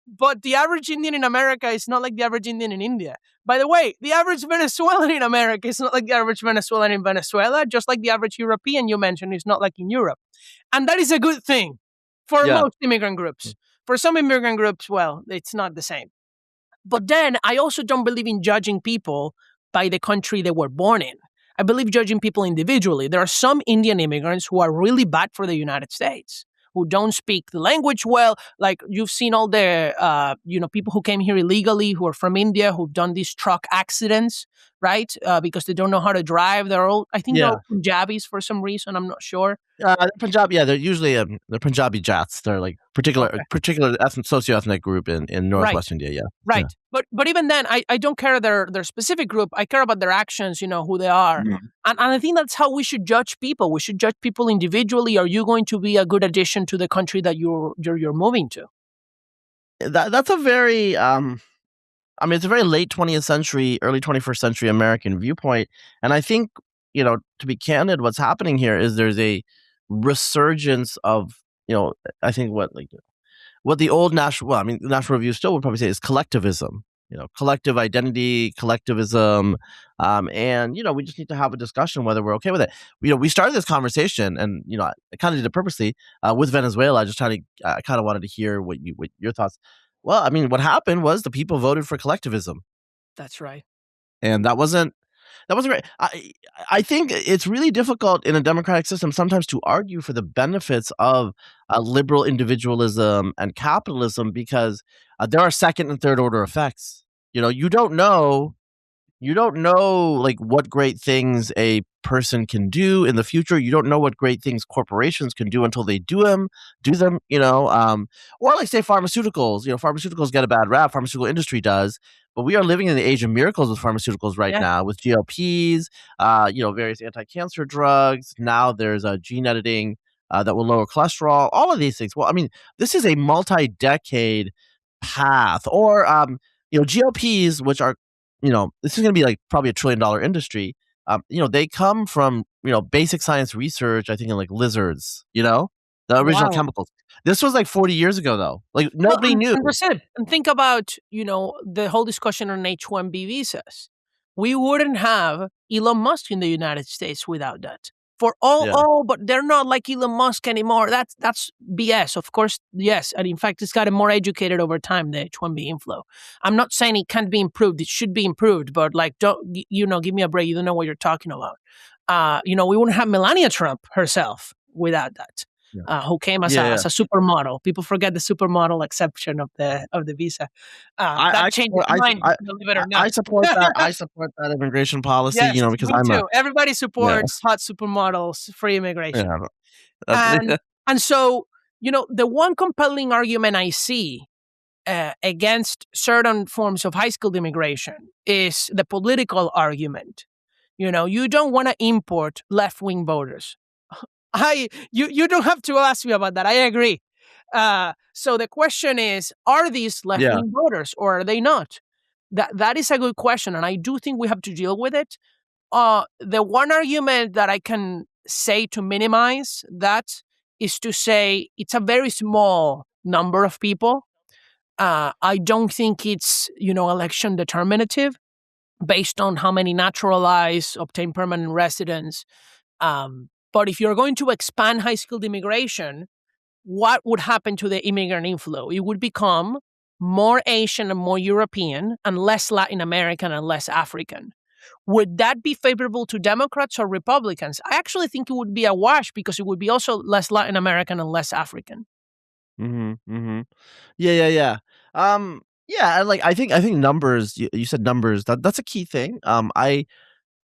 But the average Indian in America is not like the average Indian in India. By the way, the average Venezuelan in America is not like the average Venezuelan in Venezuela, just like the average European you mentioned is not like in Europe. And that is a good thing for most immigrant groups. For some immigrant groups, well, it's not the same. But then I also don't believe in judging people by the country they were born in. I believe judging people individually. There are some Indian immigrants who are really bad for the United States, who don't speak the language well. Like you've seen all the, people who came here illegally, who are from India, who've done these truck accidents, right? Because they don't know how to drive. They're all, I think they're all Punjabis for some reason. I'm not sure. Punjabi, they're usually they're Punjabi Jats. They're like particular socioethnic group in Northwest India. Right. Yeah. But even then, I don't care their specific group. I care about their actions. Who they are, and I think that's how we should judge people. We should judge people individually. Are you going to be a good addition to the country that you're moving to? That's a very it's a very late 20th century, early 21st century American viewpoint, and I think to be candid, what's happening here is there's a resurgence of I think what the old National National Review still would probably say is collectivism, collective identity, collectivism, and we just need to have a discussion whether we're okay with it. We started this conversation, and I kind of did it purposely with Venezuela. I kind of wanted to hear what your thoughts. Well, what happened was the people voted for collectivism. That's right, and that wasn't right. I think it's really difficult in a democratic system sometimes to argue for the benefits of liberal individualism and capitalism because there are second and third order effects. You don't know like what great things a person can do in the future. You don't know what great things corporations can do until they do them. Or like say pharmaceuticals. Pharmaceuticals get a bad rap. Pharmaceutical industry does. But we are living in the age of miracles with pharmaceuticals right now, with GLPs, various anti-cancer drugs. Now there's gene editing that will lower cholesterol. All of these things. Well, this is a multi-decade path. Or GLPs, which are, this is going to be like probably $1 trillion industry. They come from basic science research. I think in like lizards. The original chemicals. This was like 40 years ago, though. Like nobody knew. And think about, the whole discussion on H-1B visas, we wouldn't have Elon Musk in the United States without that. But they're not like Elon Musk anymore. That's BS. Of course, yes. And in fact, it's gotten more educated over time, the H-1B inflow. I'm not saying it can't be improved. It should be improved, but like, give me a break. You don't know what you're talking about. We wouldn't have Melania Trump herself without that. Who came as a supermodel. People forget the supermodel exception of the visa. That changed my mind, believe it or not. I support that. I support that immigration policy. Yes, because everybody supports hot supermodels, free immigration. And so, the one compelling argument I see against certain forms of high skilled immigration is the political argument. You don't want to import left wing voters. You don't have to ask me about that. I agree. So the question is, are these left-wing voters or are they not? That is a good question, and I do think we have to deal with it. The one argument that I can say to minimize that is to say it's a very small number of people. I don't think it's, election determinative based on how many naturalized, obtain permanent residence. But if you're going to expand high-skilled immigration, what would happen to the immigrant inflow? It would become more Asian and more European and less Latin American and less African. Would that be favorable to Democrats or Republicans? I actually think it would be a wash because it would be also less Latin American and less African. Mm-hmm. Mm-hmm. Yeah. And like I think numbers. You said numbers. That's a key thing. I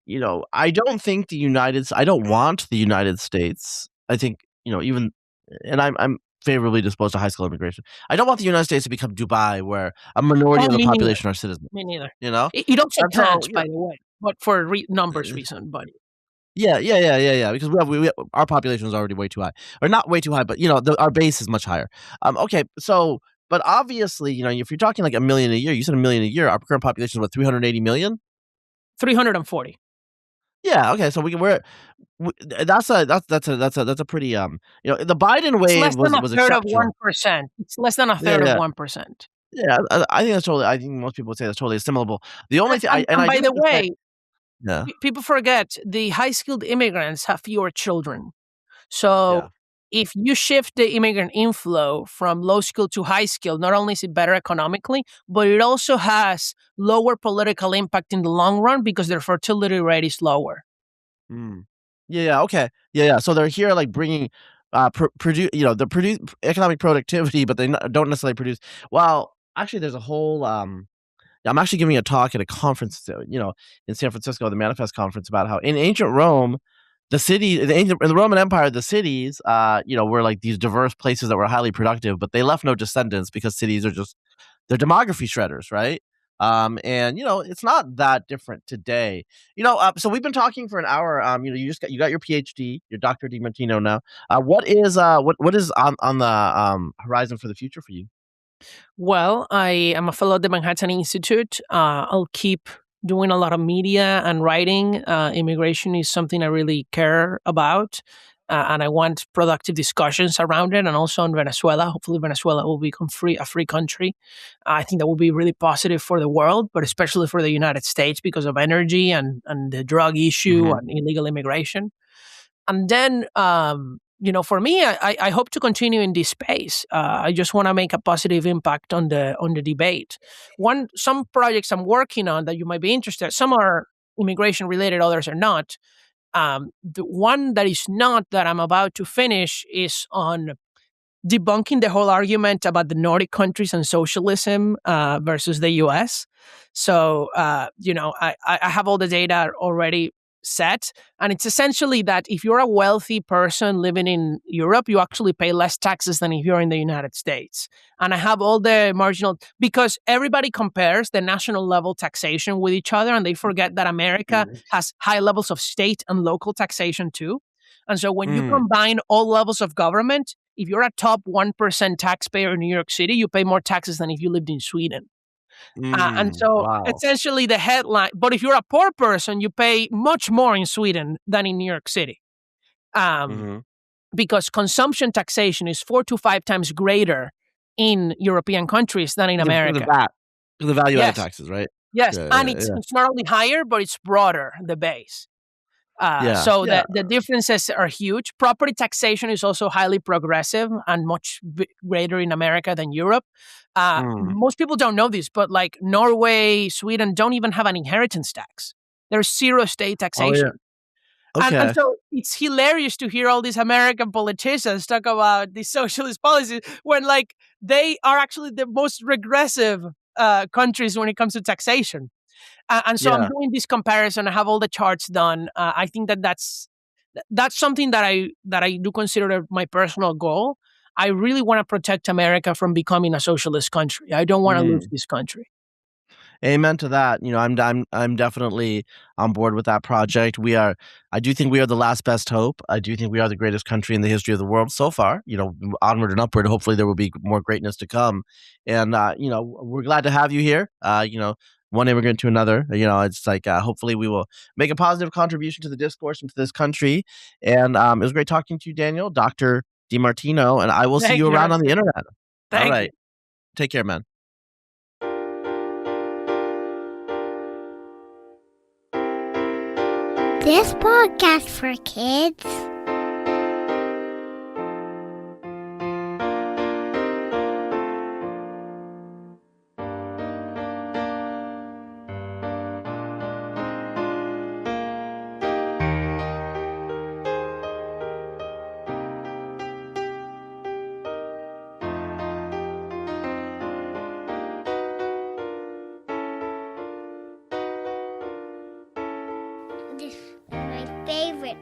don't think I don't want the United States. I think, even, and I'm favorably disposed to high school immigration. I don't want the United States to become Dubai, where a minority of the population are citizens. Me neither. You don't say can't, by the way, but for numbers reason, buddy. Yeah. Because our population is already way too high, or not way too high, but our base is much higher. Okay, so. But obviously, if you're talking like a million a year, you said a million a year. Our current population is what, 380 million? 340. Yeah. Okay. So that's a pretty the Biden wave was less than a third of 1%. It's less than a third of 1%. Yeah, I think that's totally. I think most people would say that's totally assimilable. The only thing, by the way, people forget the high skilled immigrants have fewer children. So if you shift the immigrant inflow from low skill to high skill, not only is it better economically, but it also has lower political impact in the long run because their fertility rate is lower. Yeah. Okay. Yeah. So they're here like bringing, produce economic productivity, but they don't necessarily produce. Well, actually, there's a whole. I'm actually giving a talk at a conference, in San Francisco, the Manifest Conference, about how in ancient Rome, in the Roman Empire, the cities, were like these diverse places that were highly productive, but they left no descendants because cities are they're demography shredders, right? And it's not that different today. So we've been talking for an hour. You got your PhD, your Dr. DiMartino now. What is on the horizon for the future for you? Well, I am a fellow at the Manhattan Institute. I'll keep doing a lot of media and writing. Immigration is something I really care about. And I want productive discussions around it, and also on Venezuela. Hopefully Venezuela will become a free country. I think that will be really positive for the world, but especially for the United States because of energy and the drug issue and illegal immigration. And then, for me, I hope to continue in this space. I just want to make a positive impact on the debate. Some projects I'm working on that you might be interested in, some are immigration related, others are not. The one that is not, that I'm about to finish, is on debunking the whole argument about the Nordic countries and socialism versus the U.S. So, I have all the data already set, and it's essentially that if you're a wealthy person living in Europe, you actually pay less taxes than if you're in the United States. And I have all the marginal, because everybody compares the national level taxation with each other, and they forget that America has high levels of state and local taxation too. And so when you combine all levels of government, if you're a top 1% taxpayer in New York City, you pay more taxes than if you lived in Sweden. And so essentially the headline, but if you're a poor person, you pay much more in Sweden than in New York City. Because consumption taxation is 4 to 5 times greater in European countries than in America. The value-added taxes, right? Yes, Yeah, and yeah, it's not only higher, but it's broader, the base. yeah, So yeah. the differences are huge. Property taxation is also highly progressive and much greater in America than Europe. Mm. Most people don't know this, but like Norway, Sweden don't even have an inheritance tax. There's zero state Oh taxation. yeah. And Okay. so it's hilarious to hear all these American politicians talk about these socialist policies when like they are actually the most regressive countries when it comes to taxation. And so I'm Yeah. doing this comparison. I have all the charts done. I think that's something that I do consider my personal goal. I really want to protect America from becoming a socialist country. I don't want to lose Mm. this country. Amen to that. I'm definitely on board with that project. I do think we are the last best hope. I do think we are the greatest country in the history of the world so far. Onward and upward. Hopefully, there will be more greatness to come. And we're glad to have you here. One immigrant to another. It's like hopefully we will make a positive contribution to the discourse and to this country. And it was great talking to you, Daniel, Dr. DiMartino, and I will see Thank you you. around on the internet. All Thank you. right, take care, man. This podcast for kids. This is my favorite